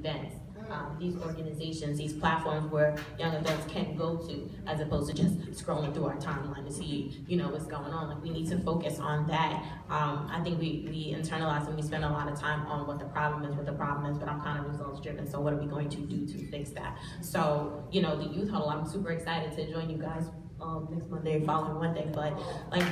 events, these organizations, these platforms where young adults can go to, as opposed to just scrolling through our timeline to see, what's going on. Like, we need to focus on that. I think we internalize and we spend a lot of time on what the problem is, but I'm kind of results driven. So what are we going to do to fix that? So, the youth huddle, I'm super excited to join you guys next Monday, following Monday, but like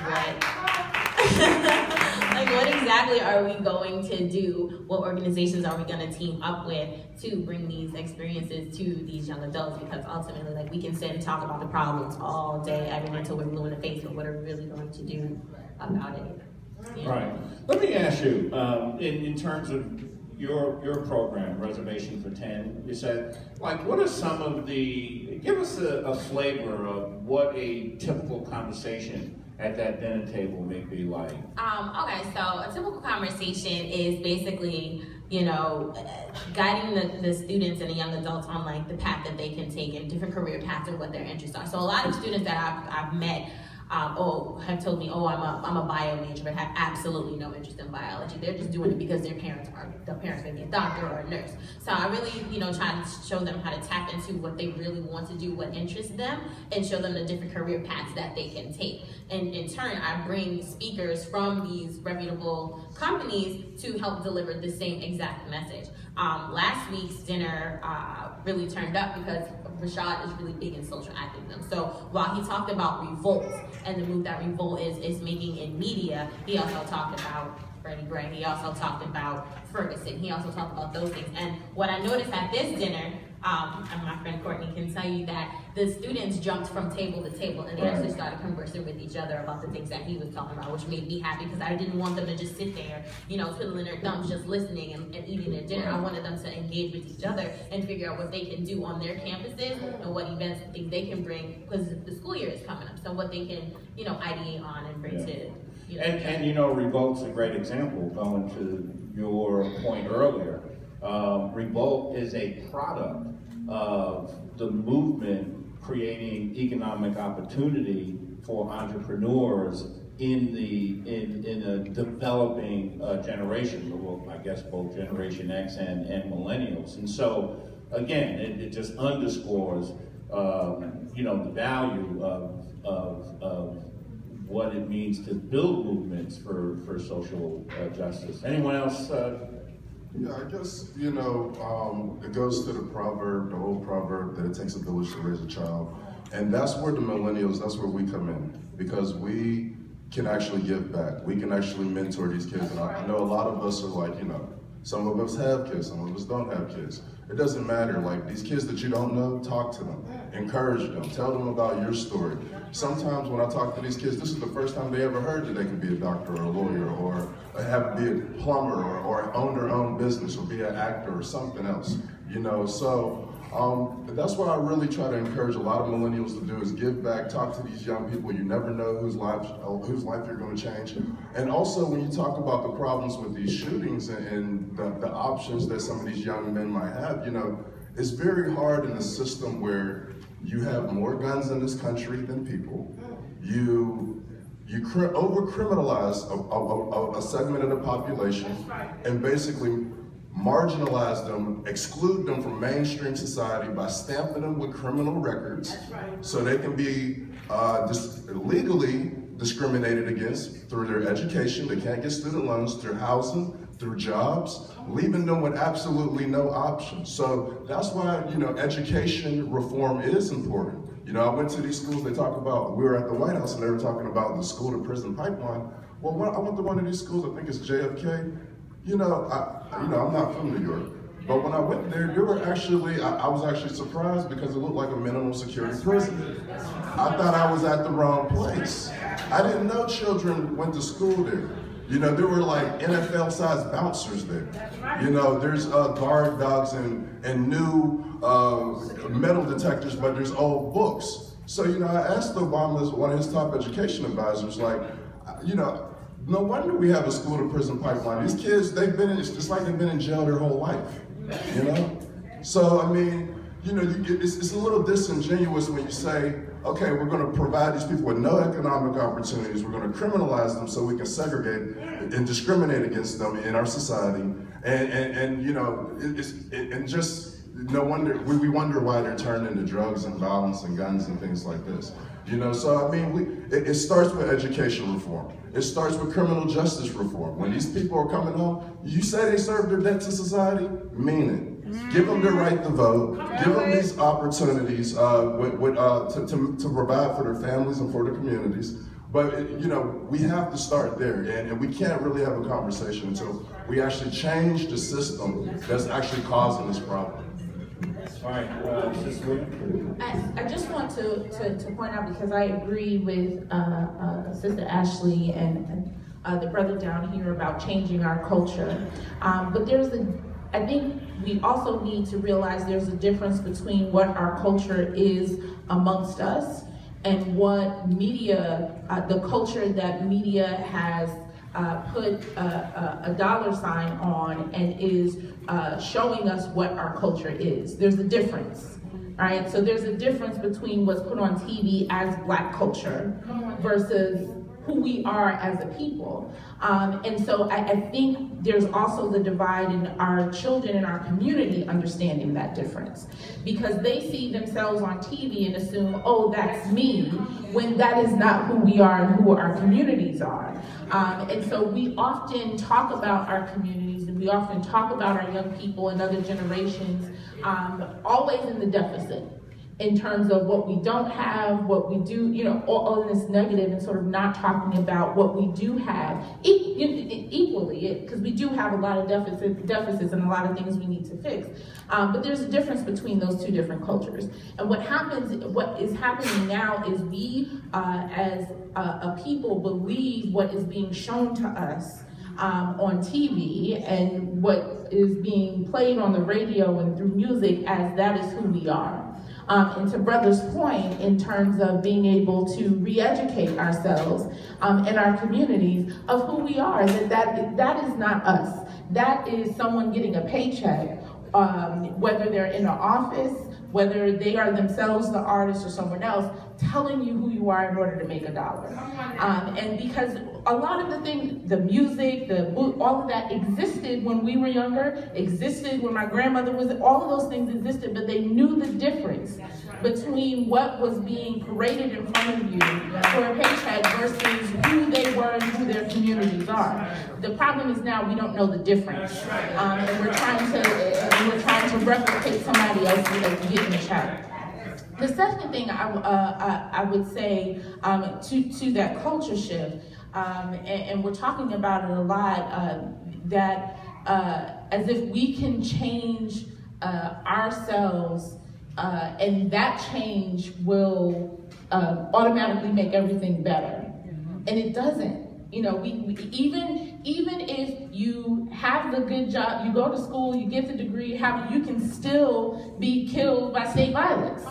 what exactly are we going to do? What organizations are we going to team up with to bring these experiences to these young adults? Because ultimately, like, we can sit and talk about the problems all day, every day until we're blue in the face, but what are we really going to do about it? Right. Let me ask you, in terms of your program, Reservation for 10, you said, like, what are some of give us a flavor of what a typical conversation at that dinner table may be like? Okay, so a typical conversation is basically, guiding the students and the young adults on, like, the path that they can take and different career paths and what their interests are. So a lot of students that I've met have told me, I'm a bio major, but have absolutely no interest in biology. They're just doing it because their parents may be a doctor or a nurse. So I really, try to show them how to tap into what they really want to do, what interests them, and show them the different career paths that they can take. And in turn, I bring speakers from these reputable companies to help deliver the same exact message. Last week's dinner really turned up because Rashad is really big in social activism. So while he talked about revolt and the move that revolt is making in media, he also talked about Freddie Gray. He also talked about Ferguson. He also talked about those things. And what I noticed at this dinner, and my friend Courtney can tell you that the students jumped from table to table and they actually started conversing with each other about the things that he was talking about, which made me happy because I didn't want them to just sit there, twiddling their thumbs, just listening and eating their dinner. I wanted them to engage with each other and figure out what they can do on their campuses and what events and things they can bring, because the school year is coming up. So what they can, ideate on and bring to. And Revolt's a great example, going to your point earlier. Revolt is a product of the movement creating economic opportunity for entrepreneurs in a developing generation, well, I guess both Generation X and millennials. And so, again, it just underscores, the value of what it means to build movements for social justice. Anyone else? Yeah, I guess, it goes to the old proverb that it takes a village to raise a child. And that's where the millennials, that's where we come in, because we can actually give back. We can actually mentor these kids. And I know a lot of us are like, some of us have kids, some of us don't have kids. It doesn't matter. Like, these kids that you don't know, talk to them, encourage them, tell them about your story. Sometimes when I talk to these kids, this is the first time they ever heard that they could be a doctor or a lawyer or be a plumber or own their own business or be an actor or something else, So that's what I really try to encourage a lot of millennials to do, is give back, talk to these young people. You never know whose life you're going to change. And also, when you talk about the problems with these shootings and the options that some of these young men might have, it's very hard in a system where you have more guns in this country than people. You over-criminalize a segment of the population and basically marginalize them, exclude them from mainstream society by stamping them with criminal records, so they can be legally discriminated against through their education. They can't get student loans, through housing, through jobs, leaving them with absolutely no options. So that's why, education reform is important. I went to these schools, they talk about, we were at the White House and they were talking about the school to prison pipeline. Well, I went to one of these schools, I think it's JFK. I'm not from New York, but when I went there, I was actually surprised because it looked like a minimum security prison. I thought I was at the wrong place. I didn't know children went to school there. There were like NFL-sized bouncers there. There's guard dogs and new metal detectors, but there's old books. So, I asked Obama, one of his top education advisors, like, no wonder we have a school to prison pipeline. These kids, it's like they've been in jail their whole life, So, I mean, it's a little disingenuous when you say, okay, we're going to provide these people with no economic opportunities, we're going to criminalize them so we can segregate and discriminate against them in our society, And you know, and just no wonder, we wonder why they're turned into drugs and violence and guns and things like this. You know, so I mean, it starts with education reform. It starts with criminal justice reform. When these people are coming home, you say they serve their debt to society, mean it. Give them the right to vote. Give them these opportunities to provide for their families and for their communities. But you know, we have to start there, and we can't really have a conversation until we actually change the system that's actually causing this problem. All right, I just want to point out, because I agree with Sister Ashley and the brother down here about changing our culture. But I think we also need to realize there's a difference between what our culture is amongst us and what media, the culture that media has put a dollar sign on and is showing us what our culture is. There's a difference, right? So there's a difference between what's put on TV as Black culture versus who we are as a people. And so I think there's also the divide in our children in our community understanding that difference, because they see themselves on TV and assume, oh, that's me, when that is not who we are and who our communities are. And so we often talk about our communities, and we often talk about our young people and other generations, always in the deficit, in terms of what we don't have, what we do, you know, all this negative, and sort of not talking about what we do have equally, because we do have a lot of deficits and a lot of things we need to fix. But there's a difference between those two different cultures. And what is happening now is we, as a people, believe what is being shown to us on TV and what is being played on the radio and through music as that is who we are. And to Brother's point, in terms of being able to re-educate ourselves in our communities of who we are, that is not us. That is someone getting a paycheck, whether they're in an office, whether they are themselves the artist or someone else, telling you who you are in order to make a dollar. And because a lot of the things, the music, the book, all of that existed when we were younger, existed when my grandmother was, all of those things existed, but they knew the difference between what was being paraded in front of you for a paycheck versus who they were and who their communities are. The problem is now we don't know the difference. And we're trying to replicate somebody else's getting a check. The second thing I would say to that culture shift, and we're talking about it a lot, that as if we can change ourselves, and that change will automatically make everything better, and it doesn't. You know, even if you have the good job, you go to school, you get the degree, you can still be killed by state violence.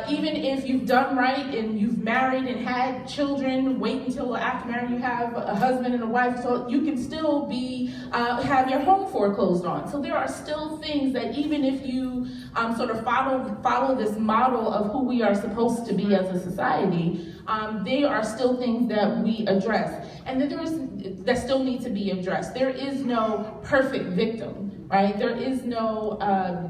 Even if you've done right and you've married and had children, wait until after marriage you have a husband and a wife, so you can still be have your home foreclosed on. So there are still things that even if you sort of follow this model of who we are supposed to be as a society, they are still things that we address, and that still need to be addressed. There is no perfect victim, right? There is no,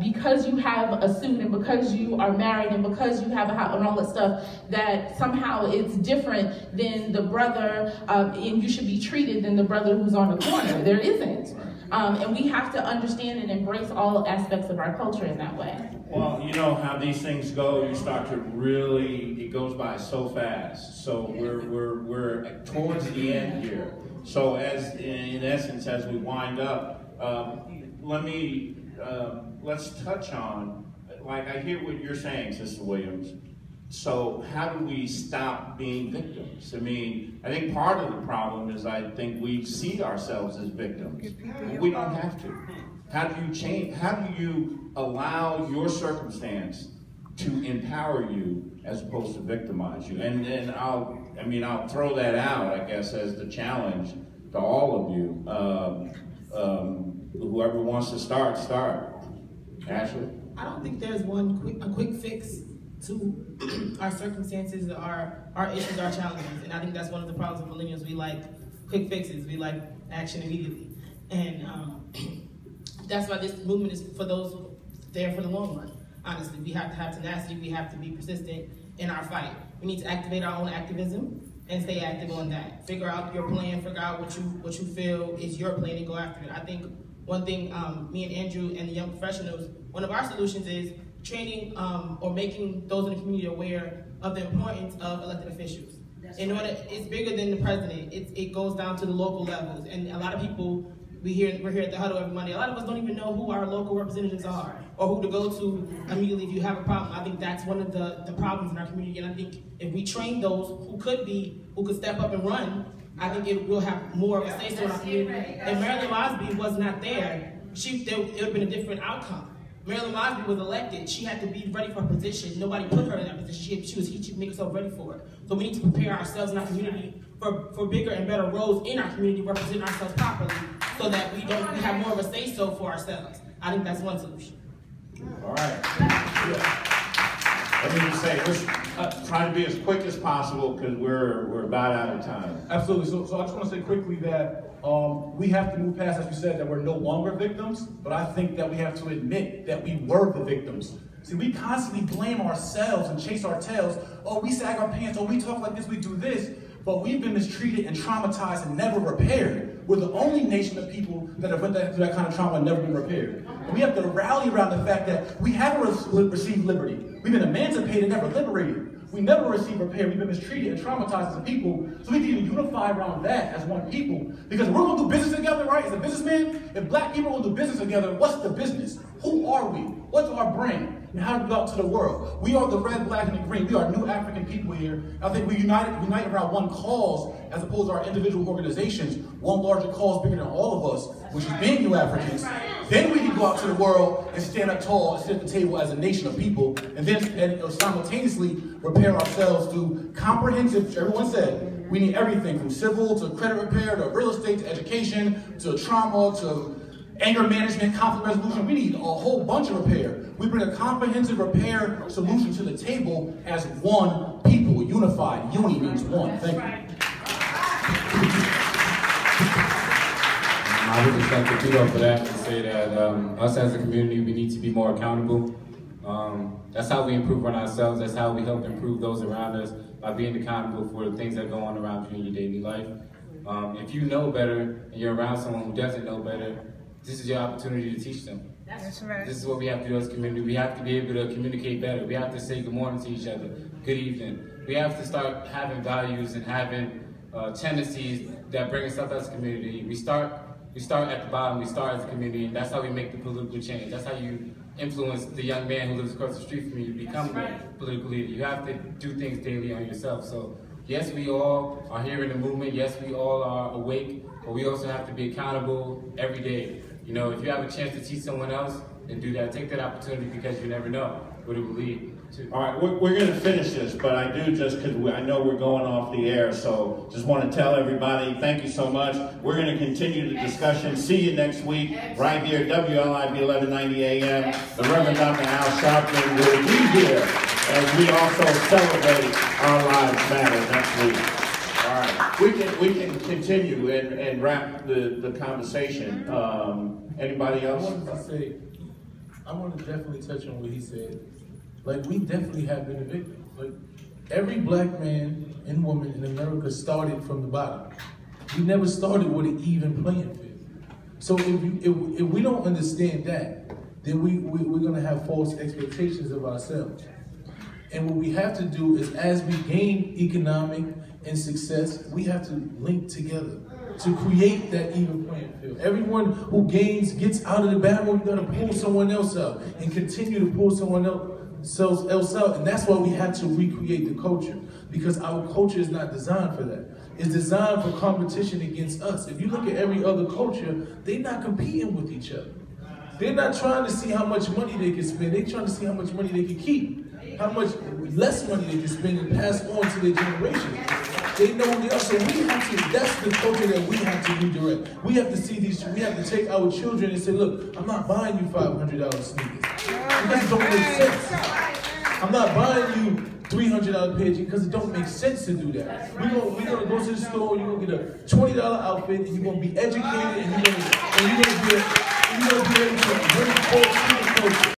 because you have a suit and because you are married and because you have a house and all that stuff, that somehow it's different than the brother, and you should be treated than the brother who's on the corner. There isn't. And we have to understand and embrace all aspects of our culture in that way. Well, you know how these things go. You start to really, it goes by so fast. So we're towards the end here. So in essence, as we wind up, let's touch on, like I hear what you're saying, Sister Williams. So how do we stop being victims? I mean, I think part of the problem is I think we see ourselves as victims. We don't have to. How do you change? How do you allow your circumstance to empower you as opposed to victimize you? And I'll throw that out, I guess, as the challenge to all of you. Whoever wants to start. Ashley? I don't think there's a quick fix to our circumstances, our issues, our challenges. And I think that's one of the problems with millennials. We like quick fixes. We like action immediately. And that's why this movement is for those there for the long run. Honestly, we have to have tenacity. We have to be persistent in our fight. We need to activate our own activism and stay active on that. Figure out your plan. Figure out what you feel is your plan and go after it. I think one thing, me and Andrew and the young professionals, one of our solutions is training or making those in the community aware of the importance of elected officials. In order, it's bigger than the president. It goes down to the local levels, and a lot of people. We're here at the huddle every Monday. A lot of us don't even know who our local representatives are or who to go to immediately if you have a problem. I think that's one of the problems in our community. And I think if we train those who could step up and run, I think it will have more of a say-so in our community. If Marilyn Mosby was not there, it would have been a different outcome. Marilyn Mosby was elected. She had to be ready for her position. Nobody put her in that position. She make herself ready for it. So we need to prepare ourselves in our community for bigger and better roles in our community, represent ourselves properly, so that we have more of a say-so for ourselves. I think that's one solution. All right. Let me just say, let's try to be as quick as possible because we're about out of time. Absolutely. So I just want to say quickly that we have to move past, as we said, that we're no longer victims, but I think that we have to admit that we were the victims. See, we constantly blame ourselves and chase our tails. Oh, we sag our pants. Oh, we talk like this, we do this. But we've been mistreated and traumatized and never repaired. We're the only nation of people that have went through that kind of trauma and never been repaired. And we have to rally around the fact that we haven't received liberty. We've been emancipated, never liberated. We never received repair. We've been mistreated and traumatized as a people. So we need to unify around that as one people. Because we're going to do business together, right? As a businessman, if black people will do business together, what's the business? Who are we? What's our brand? And how do we go out to the world? We are the red, black, and the green. We are new African people here. I think we unite around one cause as opposed to our individual organizations. One larger cause bigger than all of us, which is being new Africans. Then we can go out to the world and stand up tall and sit at the table as a nation of people, and then simultaneously repair ourselves through comprehensive, everyone said, we need everything from civil to credit repair to real estate to education to trauma to anger management, conflict resolution. We need a whole bunch of repair. We bring a comprehensive repair solution to the table as one people, unified. Uni means one. Thank you. I would just like to feed off of that and say that us as a community, we need to be more accountable. That's how we improve on ourselves. That's how we help improve those around us, by being accountable for the things that go on around you in your daily life. If you know better and you're around someone who doesn't know better, this is your opportunity to teach them. That's right. This is what we have to do as a community. We have to be able to communicate better. We have to say good morning to each other, good evening. We have to start having values and having tendencies that bring us up as a community. We start at the bottom, we start as a community, and that's how we make the political change. That's how you influence the young man who lives across the street from you to become the political leader. You have to do things daily on yourself. So yes, we all are here in the movement. Yes, we all are awake, but we also have to be accountable every day. You know, if you have a chance to teach someone else, then do that. Take that opportunity, because you never know what it will lead to. All right, we're going to finish this, but I do just because I know we're going off the air, so just want to tell everybody, thank you so much. We're going to continue the discussion. See you next week, right here, WLIB 1190 AM. The Reverend Dr. Al Sharpton will be here as we also celebrate Our Lives Matter next week. All right, we can continue and wrap the conversation. Anybody else? I want to definitely touch on what he said. Like, we definitely have been a victim. Like, every black man and woman in America started from the bottom. We never started with an even playing field. So if we don't understand that, then we're going to have false expectations of ourselves. And what we have to do is, as we gain economic and success, we have to link together to create that even playing field. Everyone who gets out of the battle, you're going to pull someone else out and continue to pull someone else out. And that's why we have to recreate the culture, because our culture is not designed for that. It's designed for competition against us. If you look at every other culture, they're not competing with each other. They're not trying to see how much money they can spend. They're trying to see how much money they can keep, how much less money they can spend and pass on to their generation. They know who they are, so we have to, that's the culture that we have to redirect. We have to see we have to take our children and say, look, I'm not buying you $500 sneakers. Because it don't make sense. I'm not buying you $300 pair because it don't make sense to do that. We're gonna go to the store, you're gonna get a $20 outfit, and you're gonna be educated, and you're gonna got to be ready to embrace both student culture.